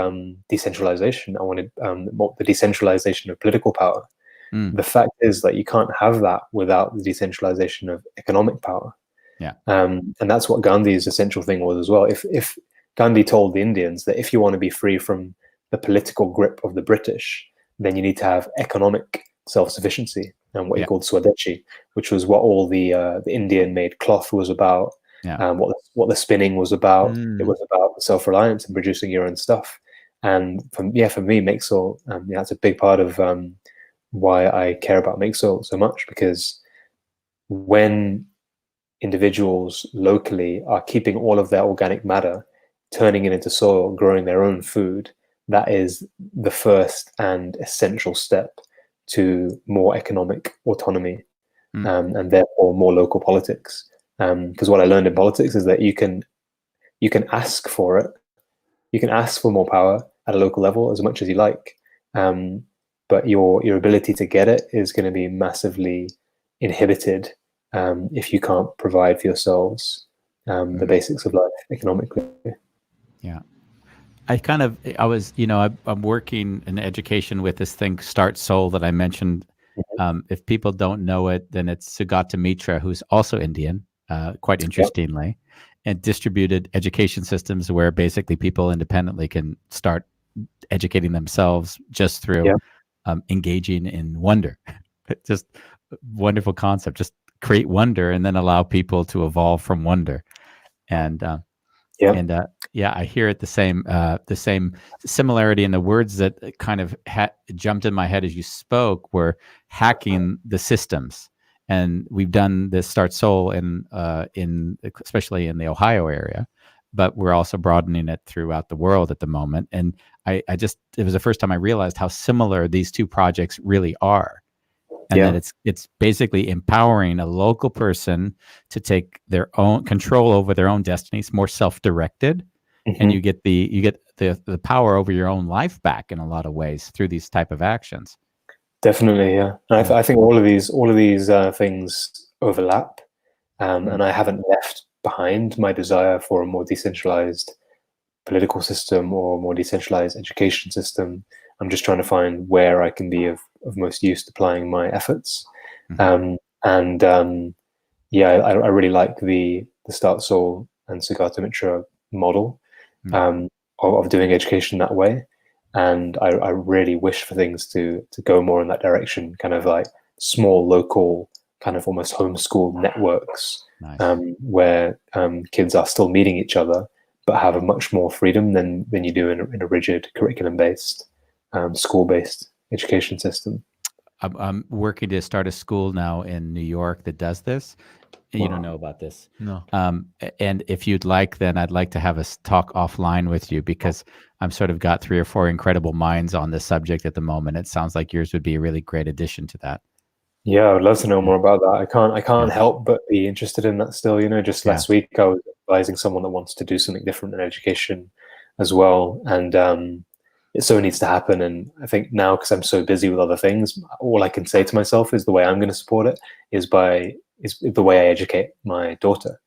decentralization. I wanted the decentralization of political power. The fact is that you can't have that without the decentralization of economic power. Yeah. And that's what Gandhi's essential thing was as well. If Gandhi told the Indians that if you want to be free from the political grip of the British, then you need to have economic self-sufficiency, and what he called Swadeshi, which was what all the Indian-made cloth was about. What the spinning was about. It was about self-reliance and producing your own stuff. And for me, Mixel, that's a big part of why I care about Mixel so much, because when individuals locally are keeping all of their organic matter, turning it into soil, growing their own food, that is the first and essential step to more economic autonomy, Mm. and therefore more local politics. Because what I learned in politics is that you can ask for it, you can ask for more power at a local level as much as you like, but your ability to get it is going to be massively inhibited if you can't provide for yourselves the basics of life economically. Yeah. I'm working in education with this thing, Start Soul, that I mentioned. If people don't know it, then it's Sugata Mitra, who's also Indian, quite interestingly, and distributed education systems where basically people independently can start educating themselves just through engaging in wonder. Just wonderful concept. Just create wonder and then allow people to evolve from wonder. And I hear it the same similarity in the words that kind of jumped in my head as you spoke were hacking the systems. And we've done this Start Soul in especially in the Ohio area, but we're also broadening it throughout the world at the moment. And it was the first time I realized how similar these two projects really are. And that it's basically empowering a local person to take their own control over their own destinies, more self-directed, and you get the power over your own life back in a lot of ways through these type of actions. Definitely, yeah. And I think all of these things overlap, and I haven't left behind my desire for a more decentralized political system or a more decentralized education system. I'm just trying to find where I can be of most use applying my efforts. I really like the Start Soul and Sugata Mitra model of doing education that way. And I really wish for things to go more in that direction, kind of like small local kind of almost homeschool networks. Nice. Where kids are still meeting each other, but have a much more freedom than you do in a rigid curriculum-based, school-based education system. I'm working to start a school now in New York that does this. Wow. You don't know about this. No. And if you'd like, then I'd like to have us talk offline with you, because I'm sort of got 3 or 4 incredible minds on this subject at the moment. It sounds like yours would be a really great addition to that. Yeah, I would love to know more about that. I can't help but be interested in that still. Just last week I was advising someone that wants to do something different in education as well, and it so needs to happen. And I think now, because I'm so busy with other things, all I can say to myself is the way I'm going to support it is the way I educate my daughter,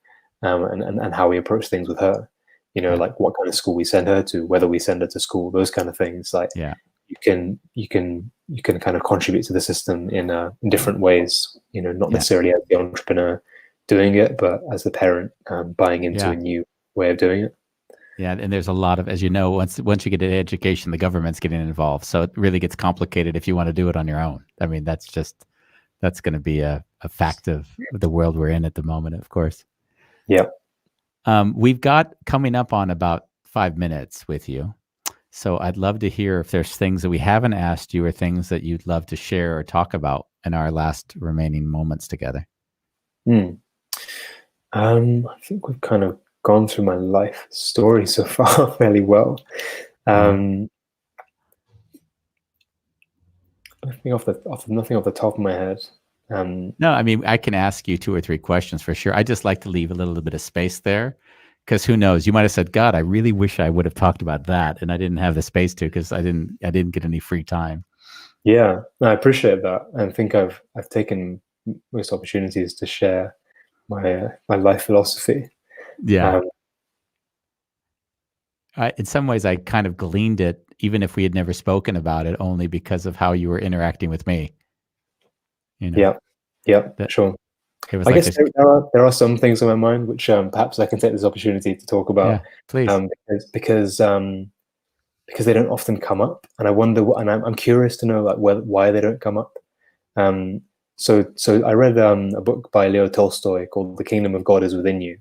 and how we approach things with her. Like what kind of school we send her to, whether we send her to school, those kind of things. Like you can kind of contribute to the system in different ways. Not necessarily as the entrepreneur doing it, but as the parent buying into a new way of doing it. Yeah, and there's a lot of, as you know, once you get into education, the government's getting involved, so it really gets complicated if you want to do it on your own. I mean, that's going to be a fact of the world we're in at the moment, of course. Yeah. We've got coming up on about 5 minutes with you. So I'd love to hear if there's things that we haven't asked you or things that you'd love to share or talk about in our last remaining moments together. I think we've kind of gone through my life story so far fairly well. Nothing off the top of my head. No, I mean, I can ask you 2 or 3 questions for sure. I just like to leave a little bit of space there, because who knows? You might have said, "God, I really wish I would have talked about that," and I didn't have the space to, because I didn't get any free time. Yeah, I appreciate that. I think I've taken most opportunities to share my life philosophy. Yeah. In some ways, I kind of gleaned it, even if we had never spoken about it, only because of how you were interacting with me. Yeah, sure. I guess there are some things on my mind which perhaps I can take this opportunity to talk about. Yeah, please. Because they don't often come up, and I wonder, and I'm curious to know why they don't come up. So I read a book by Leo Tolstoy called "The Kingdom of God is Within You,"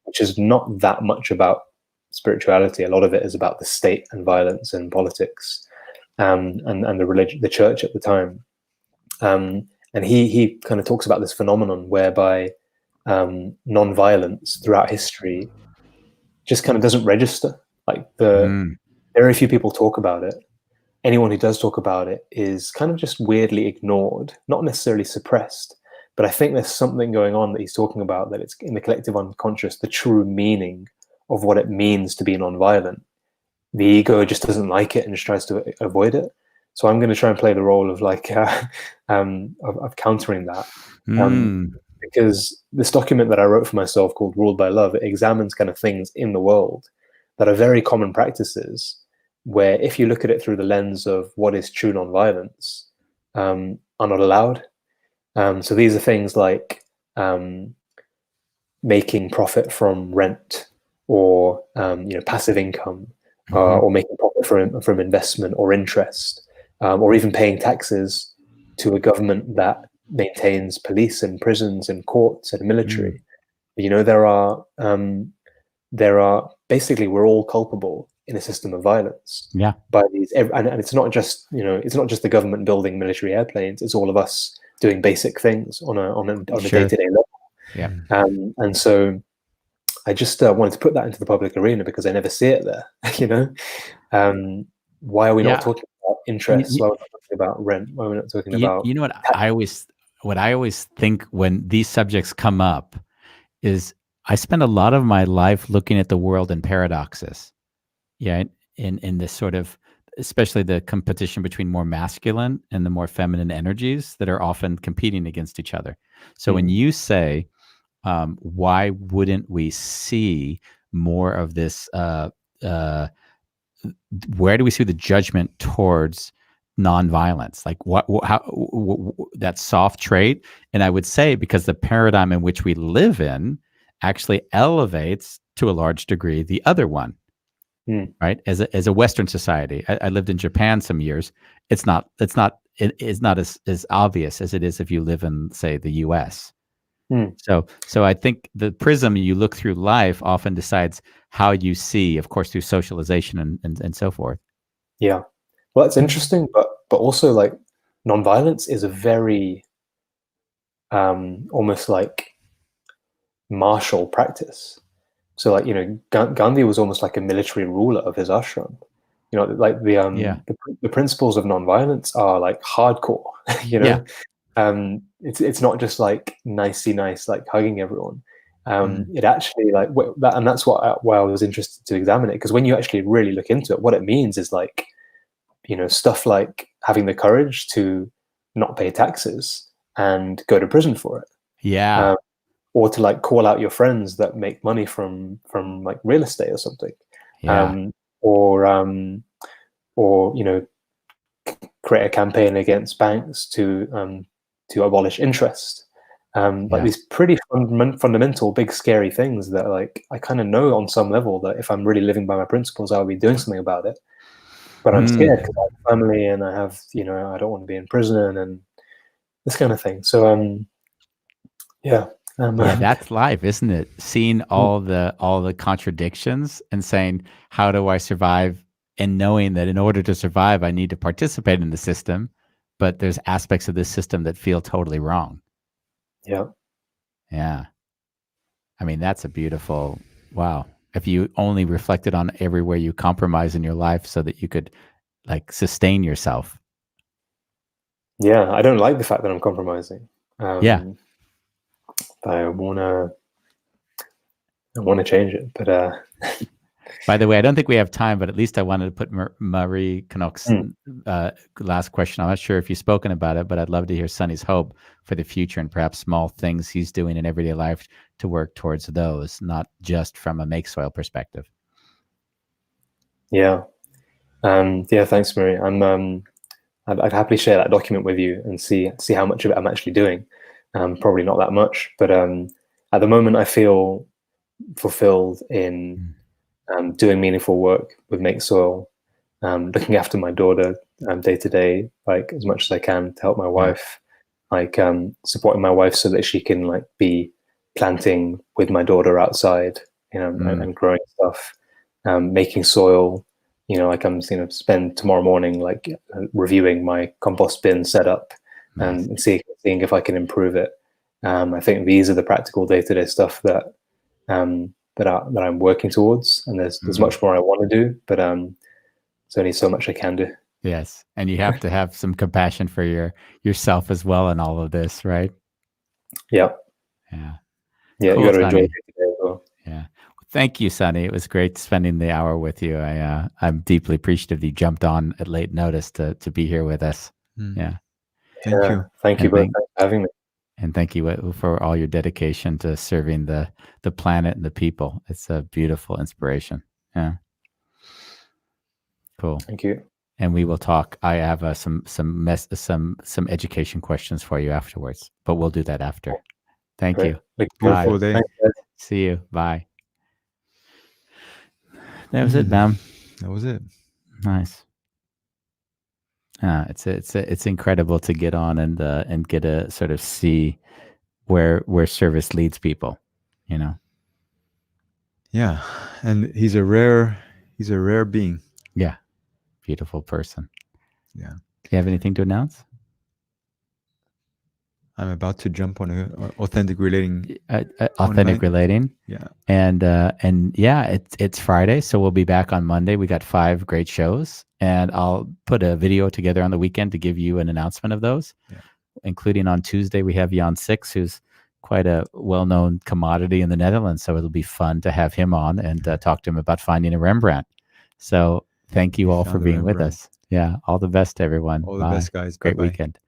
which is not that much about spirituality. A lot of it is about the state and violence and politics, and the religion, the church at the time. And he kind of talks about this phenomenon whereby non-violence throughout history just kind of doesn't register. Like very few people talk about it, anyone who does talk about it is kind of just weirdly ignored, not necessarily suppressed. But I think there's something going on that he's talking about, that it's in the collective unconscious, the true meaning of what it means to be nonviolent. The ego just doesn't like it and just tries to avoid it. So I'm going to try and play the role of like of countering that. Because this document that I wrote for myself called Ruled by Love, it examines kind of things in the world that are very common practices, where if you look at it through the lens of what is true nonviolence, are not allowed. So these are things like making profit from rent, or passive income, or making profit from investment or interest, or even paying taxes to a government that maintains police and prisons and courts and military. There are basically, we're all culpable in a system of violence. Yeah. By these, and it's not just the government building military airplanes. It's all of us doing basic things on a day-to-day level. Yeah. And so I just wanted to put that into the public arena because I never see it there. Why are we not talking about interest? Why are we not talking about rent? Why are we not talking about? You know what I always think when these subjects come up is I spend a lot of my life looking at the world in paradoxes. Yeah, in this sort of, especially the competition between more masculine and the more feminine energies that are often competing against each other. So when you say, why wouldn't we see more of this? Where do we see the judgment towards nonviolence? Like that soft trait? And I would say because the paradigm in which we live in actually elevates to a large degree the other one. Right, as a Western society, I lived in Japan some years. It's not as obvious as it is if you live in, say, the U.S. So I think the prism you look through life often decides how you see, of course, through socialization and so forth. Yeah, well, that's interesting, but also like nonviolence is a very almost like martial practice. So like, Gandhi was almost like a military ruler of his ashram. Like the principles of nonviolence are like hardcore, it's not just like nicey nice, like hugging everyone. It actually like that, and that's why I was interested to examine it, because when you actually really look into it, what it means is like, stuff like having the courage to not pay taxes and go to prison for it. Yeah. Or to like call out your friends that make money from like real estate or something. Or create a campaign against banks to abolish interest. Like these pretty fundamental, big, scary things that like I kind of know on some level that if I'm really living by my principles, I'll be doing something about it. But I'm scared because I have a family and I have, I don't want to be in prison and this kind of thing. So that's life, isn't it? Seeing all the contradictions and saying, how do I survive? And knowing that in order to survive, I need to participate in the system, but there's aspects of this system that feel totally wrong. Yeah. I mean, that's a beautiful, wow. If you only reflected on everywhere you compromise in your life so that you could like sustain yourself. Yeah. I don't like the fact that I'm compromising. I wanna change it, but by the way, I don't think we have time, but at least I wanted to put Marie Knock's last question. I'm not sure if you've spoken about it, but I'd love to hear Sonny's hope for the future and perhaps small things he's doing in everyday life to work towards those, not just from a make soil perspective. Yeah. Thanks, Marie. I'd happily share that document with you and see how much of it I'm actually doing. Probably not that much, but at the moment I feel fulfilled in doing meaningful work with Make Soil, looking after my daughter day to day, like as much as I can to help my wife, like supporting my wife so that she can like be planting with my daughter outside, and growing stuff, making soil. Like I'm spend tomorrow morning like reviewing my compost bin setup and seeing if I can improve it. I think these are the practical day-to-day stuff that I'm working towards, and there's much more I want to do, but there's only so much I can do. Yes. And you have to have some compassion for yourself as well in all of this, right? Yeah. Yeah. Yeah. Cool, You got to enjoy Sonny. it today as well. Yeah. Thank you, Sonny. It was great spending the hour with you. I'm deeply appreciative you jumped on at late notice to be here with us. Yeah. Thank you. Thank you And both for having me. And thank you for all your dedication to serving the planet and the people. It's a beautiful inspiration. Yeah. Cool. Thank you. And we will talk. I have some education questions for you afterwards, but we'll do that after. Thank Great. you. Beautiful Bye. day. Thanks, guys. See you. Bye. That was it, Bam. That was it. Nice. It's incredible to get on and get a sort of see where service leads people, you know. Yeah, and he's a rare being. Yeah, beautiful person. Yeah. Do you have anything to announce? I'm about to jump on a authentic relating. Authentic relating. Yeah. And yeah, it's Friday, so we'll be back on Monday. We got 5 great shows, and I'll put a video together on the weekend to give you an announcement of those. Yeah. Including on Tuesday, we have Jan Six, who's quite a well-known commodity in the Netherlands. So it'll be fun to have him on and talk to him about finding a Rembrandt. So thank you all for being with us. Yeah. All the best, everyone. All the best, guys. Great Bye-bye. weekend.